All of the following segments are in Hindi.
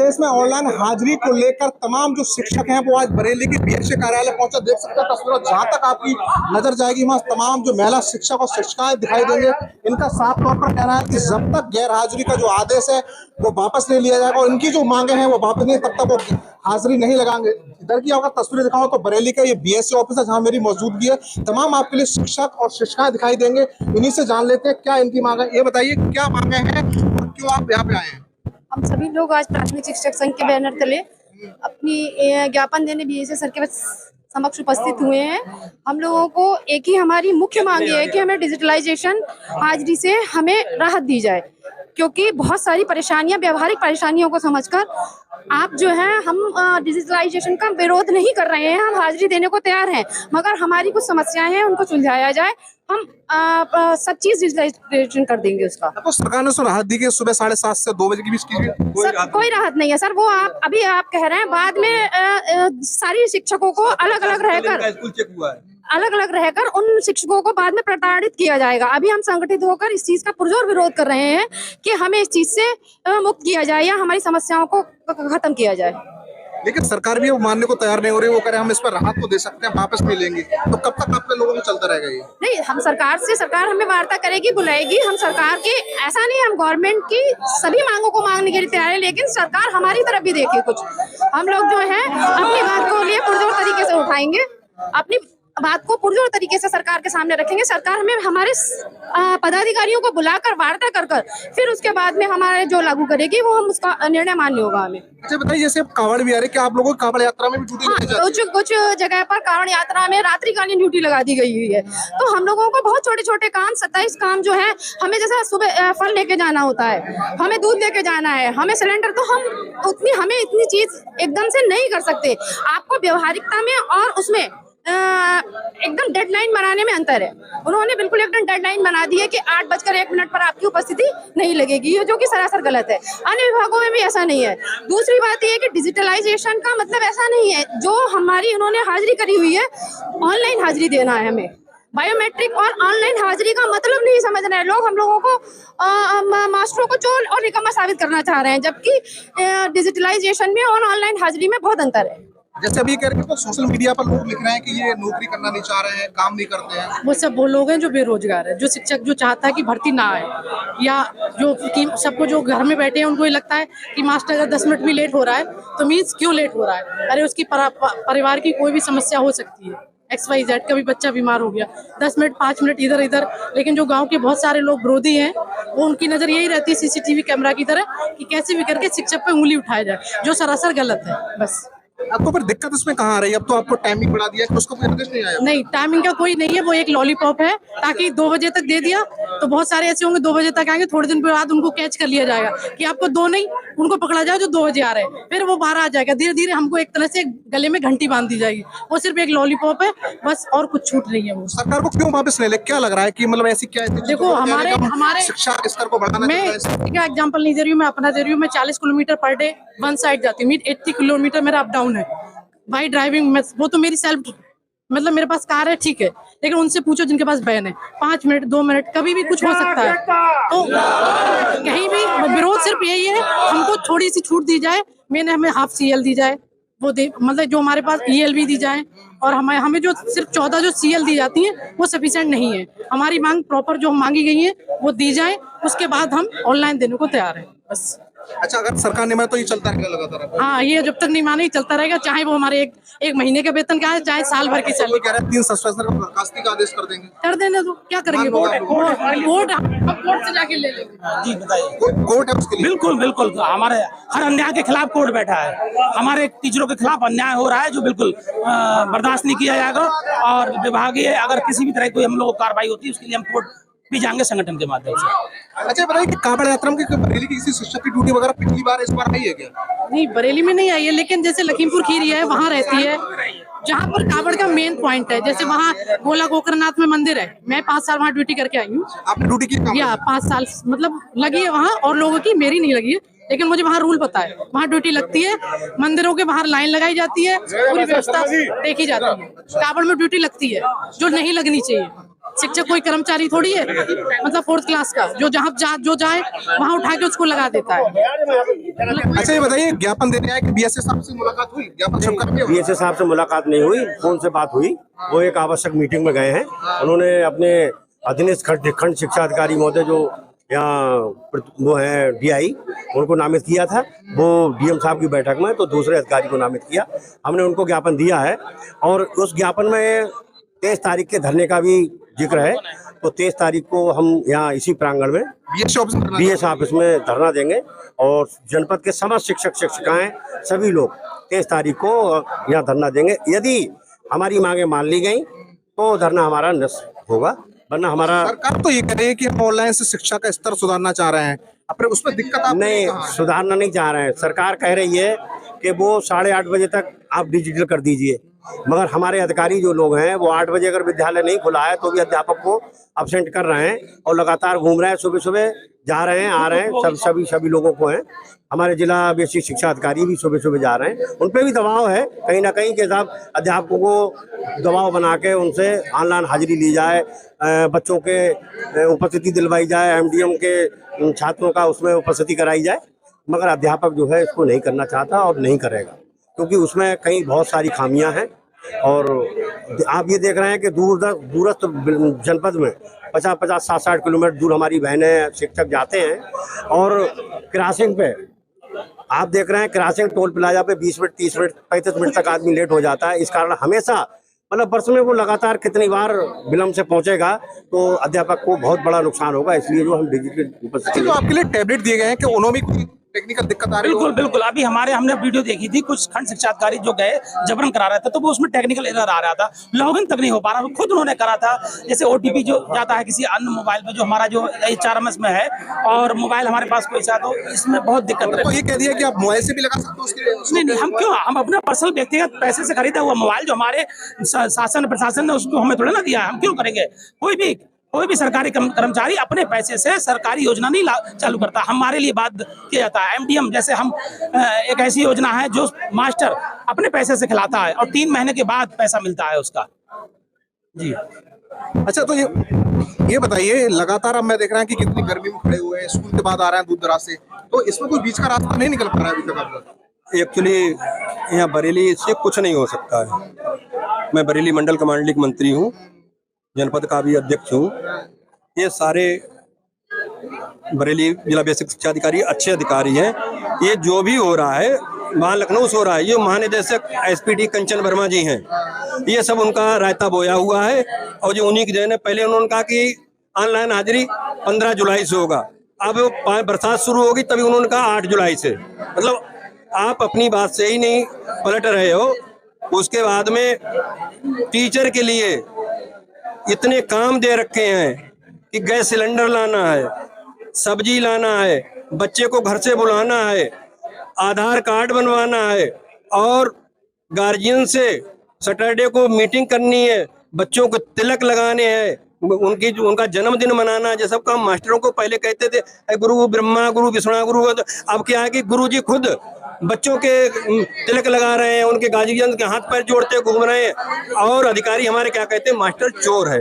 प्रदेश में ऑनलाइन हाजिरी को लेकर तमाम जो शिक्षक हैं वो आज बरेली के बीएसए कार्यालय पहुंचे। देख सकते हैं तस्वीरों, जहां तक आपकी नजर जाएगी वहां तमाम जो महिला शिक्षक और शिक्षिकाएं दिखाई देंगे। इनका साफ तौर पर कहना है कि जब तक गैर हाजिरी का जो आदेश है वो वापस नहीं लिया जाएगा और इनकी जो मांगे हैं वो वापस नहीं, तब तक वो हाजिरी नहीं लगाएंगे। इधर की अगर तस्वीरें दिखाऊं तो बरेली का ये बीएसए ऑफिस है जहां मेरी मौजूदगी है। तमाम आपके लिए शिक्षक और शिक्षिकाएं दिखाई देंगे। इन्हीं से जान लेते हैं क्या इनकी मांग है। ये बताइए क्या मांगे हैं और क्यों आप यहाँ पे आए हैं? हम सभी लोग आज प्राथमिक शिक्षक संघ के बैनर तले अपनी ज्ञापन देने बीएसए सर के समक्ष उपस्थित हुए हैं। हम लोगों को एक ही हमारी मुख्य मांग ये है कि हमें डिजिटलाइजेशन हाजिरी से हमें राहत दी जाए, क्योंकि बहुत सारी परेशानियां, व्यवहारिक परेशानियों को समझकर आप जो है, हम डिजिटलाइजेशन का विरोध नहीं कर रहे हैं, हम हाजिरी देने को तैयार हैं, मगर हमारी कुछ समस्याएं हैं उनको सुलझाया जाए। हम सब चीज डिजिटलाइजेशन कर देंगे उसका। तो सरकार ने राहत दी कि सुबह 7:30 से 2 बजे के बीच की सर कोई राहत नहीं है सर। वो आप अभी आप कह रहे हैं, बाद में सारी शिक्षकों को अलग अलग रहकर उन शिक्षकों को बाद में प्रताड़ित किया जाएगा। अभी हम संगठित होकर इस चीज का पुरजोर विरोध कर रहे हैं कि हमें इस चीज से मुक्त किया जाए या हमारी समस्याओं को खत्म किया जाए। लेकिन सरकार भी वो मानने को तैयार नहीं हो रही। वो कह रहे हैं हम इस पर राहत को दे सकते हैं, वापस नहीं लेंगे। तो कब तक आपके लोगों में चलता रहेगा ये? नहीं, हम सरकार हमें वार्ता करेगी, बुलाएगी। हम सरकार के ऐसा नहीं, हम गवर्नमेंट की सभी मांगों को मांगने के लिए तैयार है, लेकिन सरकार हमारी तरफ भी देखे कुछ। हम लोग जो है अपनी बात को लिए पुरजोर तरीके से उठाएंगे, अपनी बात को पुरजोर तरीके से सरकार के सामने रखेंगे। सरकार हमें हमारे पदाधिकारियों को बुलाकर वार्ता कर फिर उसके बाद में हमारे जो लागू करेगी वो हम उसका निर्णय मान्य होगा हमें। अच्छा बताइए, जैसे कांवड़ भी आ रही है, क्या आप लोगों को कांवड़ यात्रा में भी ड्यूटी लगाई जाती है? कुछ जगह पर कांवड़ यात्रा में रात्रिकालीन ड्यूटी लगा दी गई हुई है। तो हम लोगों को बहुत छोटे छोटे काम, 27 काम जो है, हमें जैसे सुबह फल लेके जाना होता है, हमें दूध लेके जाना है, हमें सिलेंडर, तो हमें इतनी चीज एकदम से नहीं कर सकते। आपको व्यवहारिकता में और उसमें एकदम डेडलाइन बनाने में अंतर है। उन्होंने बिल्कुल एकदम डेडलाइन बना दी है कि 8:01 पर आपकी उपस्थिति नहीं लगेगी, जो कि सरासर गलत है। अन्य विभागों में भी ऐसा नहीं है। दूसरी बात यह है कि डिजिटलाइजेशन का मतलब ऐसा नहीं है, जो हमारी उन्होंने हाजिरी करी हुई है, ऑनलाइन हाजिरी देना है हमें। बायोमेट्रिक और ऑनलाइन हाजिरी का मतलब नहीं समझ रहे हैं लोग। हम लोगों को मास्टरों को चोर और निकम्मा साबित करना चाह रहे हैं, जबकि डिजिटलाइजेशन में और ऑनलाइन हाजिरी में बहुत अंतर है। जैसे अभी कह रहे हैं तो सोशल मीडिया पर लोग लिख रहे हैं कि ये नौकरी करना नहीं चाह रहे हैं, काम नहीं करते हैं। वो सब वो लोग हैं जो बेरोजगार है, जो शिक्षक जो चाहता है कि भर्ती ना आए, या जो कि सबको जो घर में बैठे हैं उनको ये लगता है कि मास्टर अगर 10 मिनट भी लेट हो रहा है तो मीन्स क्यों लेट हो रहा है। अरे उसकी परिवार की कोई भी समस्या हो सकती है, XYZ, कभी बच्चा बीमार हो गया, 10 मिनट 5 मिनट इधर इधर। लेकिन जो गांव के बहुत सारे लोग विरोधी हैं, वो उनकी नजर यही रहती है CCTV कैमरा की तरह कि कैसे भी करके शिक्षक पे उंगली उठाया जाए, जो सरासर गलत है। बस आपको पर दिक्कत इसमें कहाँ आ रही है? अब तो आपको टाइमिंग बढ़ा दिया है, उसको कोई निर्देश नहीं आया? नहीं, टाइमिंग का कोई नहीं है, वो एक लॉलीपॉप है, ताकि 2 बजे तक दे दिया तो बहुत सारे ऐसे होंगे 2 बजे तक आएंगे, थोड़े दिन के बाद उनको कैच कर लिया जाएगा कि आपको 2 नहीं, उनको पकड़ा जाए जो 2 बजे आ रहे हैं, फिर वो 12 आ जाएगा। धीरे धीरे हमको एक तरह से गले में घंटी बांध दी जाएगी। वो सिर्फ एक लॉलीपॉप है बस, और कुछ छूट नहीं है। वो सरकार को क्यों वापस ले ले? क्या लग रहा है कि मतलब ऐसी क्या? देखो हमारे शिक्षा स्तर को बढ़ाना, मैं क्या एग्जाम्पल नहीं दे रही हूँ, मैं अपना दे रही हूँ। मैं 40 kilometre per day one side जाती हूँ, 80 किलोमीटर मेरा अप डाउन है भाई। ड्राइविंग वो तो मेरी सेल्फ, मतलब मेरे पास कार है ठीक है, लेकिन उनसे पूछो जिनके पास वैन है, 5 मिनट 2 मिनट कभी भी कुछ हो सकता है। तो कहीं भी विरोध सिर्फ यही है, हमको थोड़ी सी छूट दी जाए, हमें हाफ CL दी जाए, वो मतलब जो हमारे पास ELV दी जाए, और हमें जो सिर्फ 14 जो CL दी जाती है वो सफिशिएंट नहीं है। हमारी मांग प्रॉपर जो मांगी गई है वो दी जाए, उसके बाद हम ऑनलाइन देने को तैयार है बस। अच्छा, अगर सरकार ने माना तो ये चलता रहेगा लगातार? हाँ, ये जब तक नहीं माने चलता रहेगा, चाहे वो हमारे एक महीने के वेतन का है, चाहे साल भर की सैलरी। कह रहे हैं 3 सस्पेंशन का बर्खास्तगी का आदेश कर देंगे। कर देने तो क्या करेंगे? कोर्ट से जाके ले लेंगे। जी बताइए। कोर्ट है उसके लिए? बिल्कुल बिल्कुल, हमारे हर अन्याय के खिलाफ कोर्ट बैठा है। हमारे टीचरों के खिलाफ अन्याय हो रहा है जो बिल्कुल बर्दाश्त नहीं किया जाएगा, और विभागीय अगर किसी भी तरह की हम लोग कार्रवाई होती है उसके लिए हम कोर्ट भी जाएंगे संगठन के माध्यम से। अच्छा बताइए कि कांवड़ यात्रा में बरेली की किसी शिक्षक की ड्यूटी वगैरह पिछली बार इस बार आई है क्या? नहीं, बरेली में नहीं आई है, लेकिन जैसे लखीमपुर खीरी है वहाँ रहती है, जहाँ पर कांवड़ का मेन पॉइंट है। जैसे वहाँ गोला गोकरनाथ में मंदिर है, मैं 5 साल वहाँ ड्यूटी करके आई हूँ। आपने ड्यूटी की? या 5 साल मतलब लगी है वहाँ, और लोगों की, मेरी नहीं लगी है, लेकिन मुझे वहाँ रूल पता है। वहाँ ड्यूटी लगती है, मंदिरों के बाहर लाइन लगाई जाती है, पूरी व्यवस्था देखी जाती है। कांवड़ में ड्यूटी लगती है जो नहीं लगनी चाहिए। शिक्षक कोई कर्मचारी थोड़ी है, मतलब 4th क्लास का जो जो जाए वहाँ उठा के उसको लगा देता है। अच्छा ये बताइए, ज्ञापन देने आए कि बीएसए साहब से मुलाकात हुई? ज्ञापन सब करके बीएसए साहब से मुलाकात नहीं हुई, फोन से बात हुई। वो एक आवश्यक मीटिंग में गए हैं। उन्होंने अपने अधीनस्थ खंड शिक्षा अधिकारी महोदय जो यहाँ वो है डीआई, उनको नामित किया था। वो डीएम साहब की बैठक में तो दूसरे अधिकारी को नामित किया। हमने उनको ज्ञापन दिया है और उस ज्ञापन में 23 तारीख के धरने का भी जिक्र है। तो 23 तारीख को हम यहाँ इसी प्रांगण में बीएस ऑफिस में धरना देंगे और जनपद के समस्त शिक्षक शिक्षिकाएं सभी लोग 23 तारीख को यहाँ धरना देंगे। यदि हमारी मांगे मान ली गई तो धरना हमारा निरस्त होगा, वरना हमारा। सरकार तो ये कह रही है कि हम ऑनलाइन से शिक्षा का स्तर सुधारना चाह रहे हैं, अपने उसमें दिक्कत आप नहीं, सुधारना नहीं चाह रहे हैं। सरकार कह रही है कि वो 8:30 बजे तक आप डिजिटल कर दीजिए, मगर हमारे अधिकारी जो लोग हैं वो 8 बजे अगर विद्यालय नहीं खुला है तो भी अध्यापक को अब्सेंट कर रहे हैं और लगातार घूम रहे हैं। सुबह सुबह जा रहे हैं, आ रहे हैं, सभी लोगों को हैं। हमारे जिला बेसिक शिक्षा अधिकारी भी सुबह सुबह जा रहे हैं। उन पे भी दबाव है कहीं ना कहीं के साथ अध्यापकों को दबाव बना के उनसे ऑनलाइन हाजिरी ली जाए, बच्चों के उपस्थिति दिलवाई जाए, एमडीएम के छात्रों का उसमें उपस्थिति कराई जाए। मगर अध्यापक जो है इसको नहीं करना चाहता और नहीं करेगा, क्योंकि उसमें कई बहुत सारी खामियां हैं। और आप ये देख रहे हैं कि दूरस्थ जनपद में 50-50, 60-60 किलोमीटर दूर हमारी बहनें शिक्षक जाते हैं और क्रॉसिंग पे आप देख रहे हैं, क्रॉसिंग टोल प्लाजा पे 20 मिनट, 30 मिनट, 35 मिनट तक आदमी लेट हो जाता है। इस कारण हमेशा मतलब वर्ष में वो लगातार कितनी बार विलम्ब से पहुंचेगा तो अध्यापक को बहुत बड़ा नुकसान होगा। इसलिए जो हम डिजिटल उपस्थिति। तो आपके लिए टैबलेट दिए गए हैं कि उन्होंने भी कोई टेक्निकल दिक्कत आ रही है? बिल्कुल बिल्कुल। अभी हमने वीडियो देखी थी, कुछ खंड शिक्षा अधिकारी जो गए जबरन करा रहे थे तो वो उसमें टेक्निकल एरर आ रहा था, लॉगिन तक नहीं हो पा रहा। खुद उन्होंने करा था, जैसे ओटीपी जो जाता है किसी अन्य मोबाइल पे जो हमारा जो HRMS में है और मोबाइल हमारे पास कोई सा, तो इसमें बहुत दिक्कत है। तो ये कह दिया कि आप मोबाइल से भी लगा सकते हो उसके नहीं, हम क्यों, हम अपना पर्सनल व्यक्तिगत पैसे से खरीदा हुआ मोबाइल जो हमारे शासन प्रशासन ने उसको हमें थोड़ा ना दिया, हम क्यों करेंगे? कोई भी सरकारी कर्मचारी अपने पैसे से सरकारी योजना नहीं चालू करता। हमारे लिए बात किया जाता है एमडीएम, जैसे हम एक ऐसी योजना है जो मास्टर अपने पैसे से खिलाता है और 3 महीने के बाद पैसा मिलता है उसका। जी अच्छा, तो ये बताइए, लगातार अब मैं देख रहा हूँ कि कितनी गर्मी में खड़े हुए हैं, स्कूल के बाद आ रहे हैं दूर दराज से, तो इसमें कोई बीच का रास्ता नहीं निकल पा रहा है अभी तक आपका? एक्चुअली यहाँ बरेली से कुछ नहीं हो सकता है। मैं बरेली मंडल कमांडलिक मंत्री हूँ, जनपद का भी अध्यक्ष हूँ। ये सारे बरेली जिला बेसिक शिक्षा अधिकारी अच्छे अधिकारी हैं। ये जो भी हो रहा है वहाँ लखनऊ से हो रहा है, ये महानिदेशक एसपीडी कंचन वर्मा जी हैं, ये सब उनका रायता बोया हुआ है और जो उन्हीं की देन है। पहले उन्होंने कहा कि ऑनलाइन हाजिरी 15 जुलाई से होगा, अब बरसात शुरू होगी तभी उन्होंने कहा 8 जुलाई से। मतलब आप अपनी बात से ही नहीं पलट रहे हो। उसके बाद में टीचर के लिए इतने काम दे रखे हैं कि गैस सिलेंडर लाना है, सब्जी लाना है, बच्चे को घर से बुलाना है, आधार कार्ड बनवाना है और गार्जियन से सैटरडे को मीटिंग करनी है, बच्चों को तिलक लगाने हैं, उनका जन्मदिन मनाना है। जैसे काम मास्टरों को पहले कहते थे गुरु ब्रह्मा गुरु विष्णु गुरु, अब क्या है कि गुरु जी खुद बच्चों के तिलक लगा रहे हैं, उनके गार्जियन के हाथ पैर जोड़ते घूम रहे हैं और अधिकारी हमारे क्या कहते हैं, मास्टर चोर है।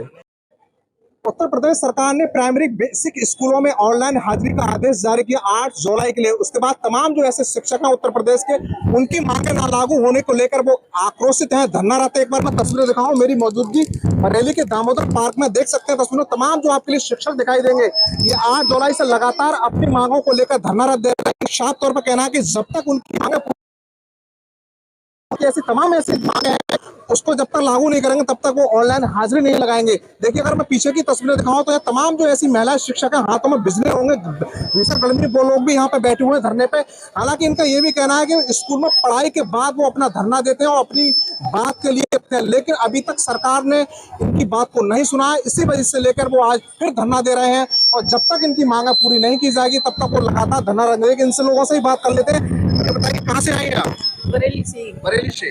उत्तर प्रदेश सरकार ने प्राइमरी बेसिक स्कूलों में ऑनलाइन हाजिरी का आदेश जारी किया 8 जुलाई के लिए। उसके बाद तमाम जो ऐसे शिक्षक हैं उत्तर प्रदेश के, उनकी मांगे ना लागू होने को लेकर वो आक्रोशित हैं, धरना रहते। एक बार मैं तस्वीरें दिखाऊं, मेरी मौजूदगी बरेली के दामोदर पार्क में देख सकते हैं तस्वीरों। तमाम जो आपके लिए शिक्षक दिखाई देंगे ये 8 जुलाई से लगातार अपनी मांगों को लेकर धरना रद्द दे रहे हैं। साफ तौर पर कहना है कि जब तक उनकी मांगे ऐसी तमाम ऐसी मांगे हैं उसको जब तक लागू नहीं करेंगे तब तक वो ऑनलाइन हाजिरी नहीं लगाएंगे। देखिए, अगर मैं पीछे की तस्वीरें दिखाऊं तो ये तमाम जो ऐसी महिला शिक्षक हैं हाथों में बिजली होंगे, भीषण गर्मी में वो लोग भी यहाँ पे बैठे हुए हैं धरने पे। हालांकि इनका ये भी कहना है कि स्कूल में पढ़ाई के बाद वो अपना धरना देते हैं और अपनी बात के लिए, लेकिन अभी तक सरकार ने इनकी बात को नहीं सुना है। इसी वजह से लेकर वो आज फिर धरना दे रहे हैं और जब तक इनकी मांगे पूरी नहीं की जाएगी तब तक वो लगातार धरना रहेंगे। इनसे लोगों से ही बात कर लेते हैं। बताइए, कहाँ से आएंगे आप? बरेली से। बरेली से।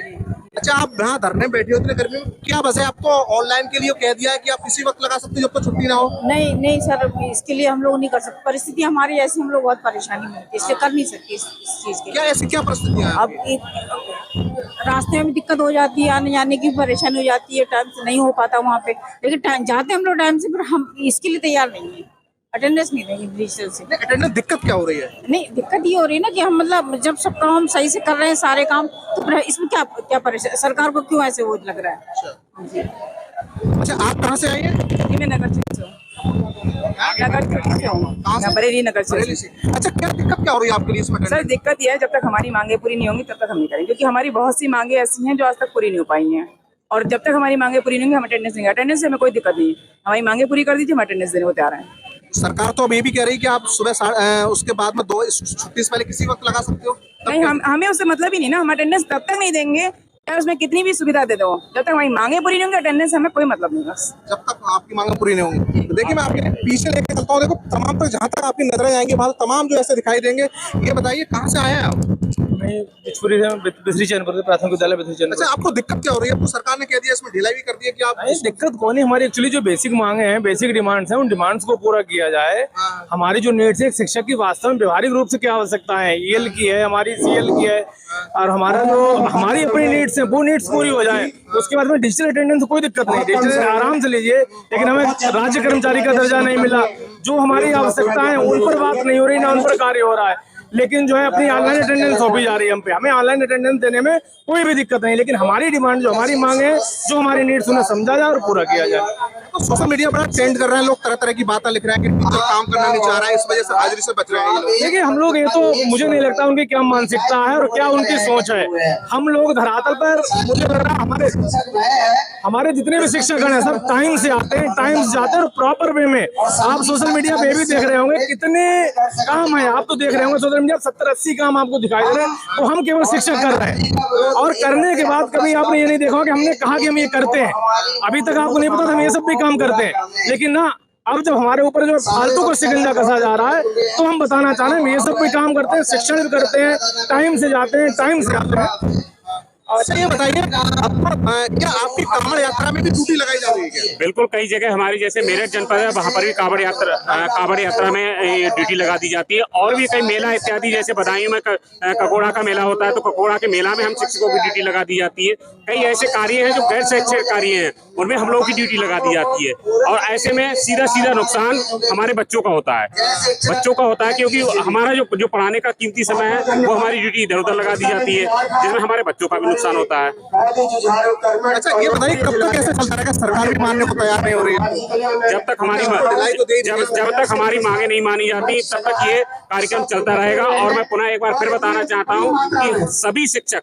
अच्छा, आप यहाँ धरने बैठे हो इतने गर्मी में, क्या वजह है? आपको ऑनलाइन के लिए कह दिया है कि आप किसी वक्त लगा सकते हो जब तक छुट्टी ना हो? नहीं नहीं सर, इसके लिए हम लोग नहीं कर सकते, परिस्थिति हमारी ऐसी, हम लोग बहुत परेशानी में होती है, इसलिए कर नहीं सकते इस चीज के क्या लिए। ऐसी क्या परिस्थितियाँ हैं? अब रास्ते में दिक्कत हो जाती है, आने जाने की परेशानी हो जाती है, टाइम से नहीं हो पाता वहाँ पे, लेकिन टाइम जाते हम लोग टाइम से, पर हम इसके लिए तैयार नहीं है, अटेंडेंस नहीं देंगे डिजिटल से। अटेंडेंस दिक्कत क्या हो रही है? नहीं, दिक्कत ये हो रही है ना कि हम मतलब जब सब काम हम सही से कर रहे हैं सारे काम, तो फिर इसमें क्या क्या परेशानी, सरकार को क्यों ऐसे वो लग रहा है? जी। अच्छा, आप कहाँ से आई हैं? जी, मैं नगर से हूँ, नगर से हूँ, मैं बरेली नगर बरेली से। से। अच्छा, क्या दिक्कत क्या हो रही है आपके लिए इसमें? सर दिक्कत यह है, जब तक हमारी मांगे पूरी नहीं होंगी तब तक हम नहीं करेंगे, क्योंकि हमारी बहुत सी मांगे ऐसी हैं जो आज तक पूरी नहीं हो पाई हैं, और जब तक हमारी मांगे पूरी नहीं होंगी हम अटेंडेंस देंगे। अटेंडेंस से हमें कोई दिक्कत नहीं है, हमारी मांगे पूरी कर दीजिए, हम अटेंडेंस देने को तैयार हैं। सरकार तो अब ये भी कह रही है कि आप सुबह उसके बाद में 2 छुट्टी से पहले किसी वक्त लगा सकते हो। नहीं, हमें उससे मतलब ही नहीं ना, हम अटेंडेंस तब तक नहीं देंगे चाहे उसमें कितनी भी सुविधा दे दो, जब तक हमारी मांगे पूरी नहीं होंगी अटेंडेंस हमें कोई मतलब नहीं बस। जब तक आपकी मांगे पूरी नहीं होंगी। तो देखिए, मैं आपके पीछे लेके चलता हूँ। देखो, तमाम पर जहाँ तक आपकी नजरें जाएंगी वहाँ तमाम जो ऐसे दिखाई देंगे। ये बताइए, कहाँ से आए हैं आप? बिथरी चैनपुर प्राथमिक विद्यालय बिथरी चैनपुर। अच्छा, आपको दिक्कत क्या हो रही है? आपको सरकार ने कह दिया, इसमें ढिलाई भी कर दी है कि आप नहीं, दिक्कत कौन है, हमारी एक्चुअली जो बेसिक मांगे हैं, बेसिक डिमांड्स हैं, उन डिमांड्स को पूरा किया जाए। हमारी जो नीड्स है, एक शिक्षक की वास्तव में व्यवहारिक रूप से क्या आवश्यकता है, ईएल की है, हमारी सीएल की है, और हमारा जो हमारी अपनी नीड्स है वो नीड्स पूरी हो जाए। उसके बाद में डिजिटल अटेंडेंस कोई दिक्कत नहीं, डिजिटल आराम से लीजिए, लेकिन हमें राज्य कर्मचारी का दर्जा नहीं मिला, जो हमारी आवश्यकता है उन पर बात नहीं हो रही, ना उन पर कार्य हो रहा है, लेकिन जो है अपनी ऑनलाइन अटेंडेंस सौंपी जा रही है हम पे। हमें ऑनलाइन अटेंडेंस देने में कोई भी दिक्कत नहीं, लेकिन हमारी डिमांड जो हमारी मांग है, जो हमारी नीड्स उन्हें समझा जाए और पूरा किया जाए। तो सोशल मीडिया बड़ा ट्रेंड कर रहे हैं, लोग तरह तरह की बातें लिख रहे हैं कि टीचर काम करना नहीं चाह रहा है, इस वजह से हाजिरी से बच रहे हैं ये लोग। देखिए, हम लोग ये तो मुझे नहीं लगता उनकी क्या मानसिकता है और क्या उनकी सोच है। हम लोग धरातल पर मुझे लग रहा है हमारे जितने भी शिक्षकगण हैं सब टाइम से आते हैं, टाइम से जाते हैं और प्रॉपर वे में। आप सोशल मीडिया पे भी देख रहे होंगे कितने काम है, आप तो देख रहे होंगे सोशल मीडिया 70-80 काम आपको दिखाई दे रहे हैं, तो हम केवल शिक्षक कर रहे हैं, और करने के बाद कभी आपने ये नहीं देखा कि हमने कहा कि हम ये करते हैं। अभी तक आपको नहीं पता हम ये सब भी काम करते हैं, लेकिन ना अब जब हमारे ऊपर जो फालतू को शिकंजा कसा जा रहा है, तो हम बताना चाह रहे हैं हम ये सब भी काम करते हैं, शिक्षण भी करते हैं, टाइम से जाते हैं, टाइम से आते हैं। अच्छा, ये बताइए, क्या आपकी कांवड़ यात्रा में भी ड्यूटी लगाई जा रही है क्या? बिल्कुल, कई जगह हमारी जैसे मेरठ जनपद है वहाँ पर भी कांवड़ यात्रा में ड्यूटी लगा दी जाती है, और भी कई मेला इत्यादि जैसे बदायूं में ककोड़ा का मेला होता है, तो ककोड़ा के मेला में हम शिक्षकों की ड्यूटी लगा दी जाती है। कई ऐसे कार्य हैं जो गैर शैक्षिक कार्य हैं, उनमें हम लोगों की ड्यूटी लगा दी जाती है, और ऐसे में सीधा सीधा नुकसान हमारे बच्चों का होता है, क्योंकि हमारा जो पढ़ाने का कीमती समय है वो हमारी ड्यूटी इधर उधर लगा दी जाती है, जिसमें हमारे बच्चों का भी नुकसान होता है। अच्छा, ये बताइए, कब तक ऐसे चलता रहेगा? सरकार भी मानने को तैयार नहीं हो रही है। जब तक हमारी मांगे नहीं मानी जाती तब तक ये कार्यक्रम चलता रहेगा। और मैं पुनः एक बार फिर बताना चाहता हूँ कि सभी शिक्षक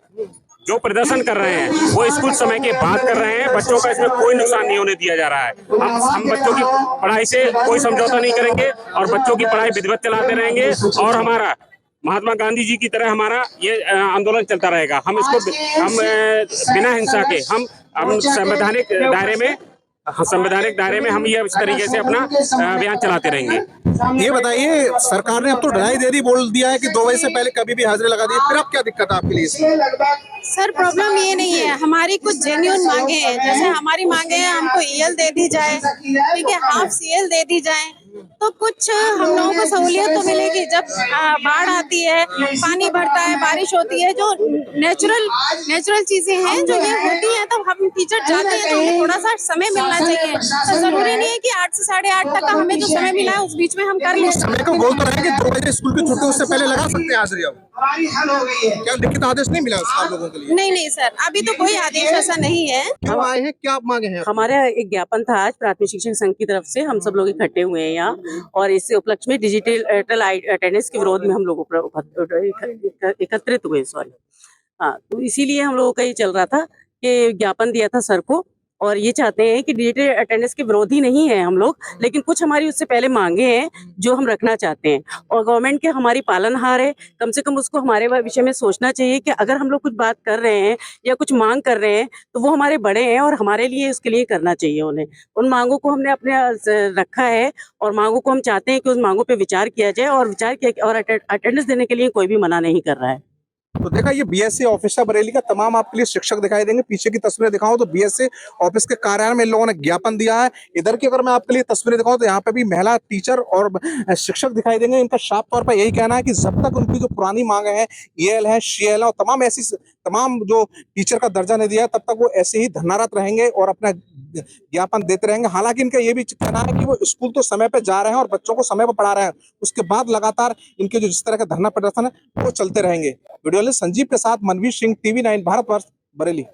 जो प्रदर्शन कर रहे हैं वो स्कूल समय के बाद कर रहे हैं, बच्चों का इसमें कोई नुकसान नहीं होने दिया जा रहा है। हम बच्चों की पढ़ाई से कोई समझौता नहीं करेंगे और बच्चों की पढ़ाई विधिवत चलाते रहेंगे, और हमारा महात्मा गांधी जी की तरह हमारा ये आंदोलन चलता रहेगा। हम बिना हिंसा के हम संवैधानिक दायरे में हम ये इस तरीके से अपना अभियान चलाते रहेंगे। ये बताइए, सरकार ने अब तो ढिलाई दे दी, बोल दिया है कि 2 बजे से पहले कभी भी हाजिरी लगा दी, फिर अब क्या दिक्कत है आपके लिए? सर, प्रॉब्लम ये नहीं है, हमारी कुछ जेन्युइन मांगे हैं, जैसे हमारी मांगे हैं हमको ईएल दे दी जाए, ठीक है, हाफ सीएल दे दी जाए, तो कुछ हम लोगों को सहूलियत तो मिलेगी। जब बाढ़ आती है, पानी भरता है, बारिश होती है, जो नेचुरल चीजें हैं जो ये होती हैं, तब हम टीचर जाते हैं तो हमें थोड़ा सा समय मिलना चाहिए। तो जरूरी नहीं है कि 8 से 8:30 तक का हमें जो समय मिला है उस बीच में हम कर लें। समय को बोल तो रहे हैं कि 2 बजे स्कूल की छुट्टी उससे पहले लगा सकते हैं हाजिरी। अब क्या लिखित आदेश नहीं मिला आप लोगों के लिए? नहीं सर, अभी तो कोई आदेश ऐसा नहीं है। क्यों आए हैं, क्या आप मांगे हैं? हमारा एक ज्ञापन था आज प्राथमिक शिक्षक संघ की तरफ से, हम सब लोग इकट्ठे हुए हैं यहाँ, और इस उपलक्ष्य में डिजिटल अटेंडेंस के विरोध में हम लोग एकत्रित हुए। हाँ, तो इसीलिए हम लोगों का ये चल रहा था कि ज्ञापन दिया था सर को, और ये चाहते हैं कि डिजिटल अटेंडेंस के विरोधी नहीं है हम लोग, लेकिन कुछ हमारी उससे पहले मांगे हैं जो हम रखना चाहते हैं, और गवर्नमेंट के हमारी पालनहार है, कम से कम उसको हमारे विषय में सोचना चाहिए कि अगर हम लोग कुछ बात कर रहे हैं या कुछ मांग कर रहे हैं तो वो हमारे बड़े हैं और हमारे लिए उसके लिए करना चाहिए उन्हें। उन मांगों को हमने अपने रखा है, और मांगों को हम चाहते हैं कि उस मांगों पर विचार किया जाए, और विचार किया और अटेंडेंस देने के लिए कोई भी मना नहीं कर रहा है। तो देखा ये बीएसए ऑफिस है बरेली का, तमाम आपके लिए शिक्षक दिखाई देंगे। पीछे की तस्वीरें दिखाऊं तो बीएसए ऑफिस के कार्यालय में इन लोगों ने ज्ञापन दिया है। इधर की अगर मैं आपके लिए तस्वीरें दिखाऊं तो यहाँ पे भी महिला टीचर और शिक्षक दिखाई देंगे। इनका साफ तौर पर यही कहना है कि जब तक उनकी जो पुरानी मांगे हैं, ईएल है, सीएल है और तमाम जो टीचर का दर्जा नहीं दिया है, तब तक वो ऐसे ही धरनारत रहेंगे और अपना ज्ञापन देते रहेंगे। हालांकि इनका ये भी कहना है कि वो स्कूल तो समय पे जा रहे हैं और बच्चों को समय पर पढ़ा रहे हैं, उसके बाद लगातार इनके जो जिस तरह का धरना प्रदर्शन है वो चलते रहेंगे। वीडियो संजीव के साथ मनवीर सिंह, TV9 भारतवर्ष, बरेली।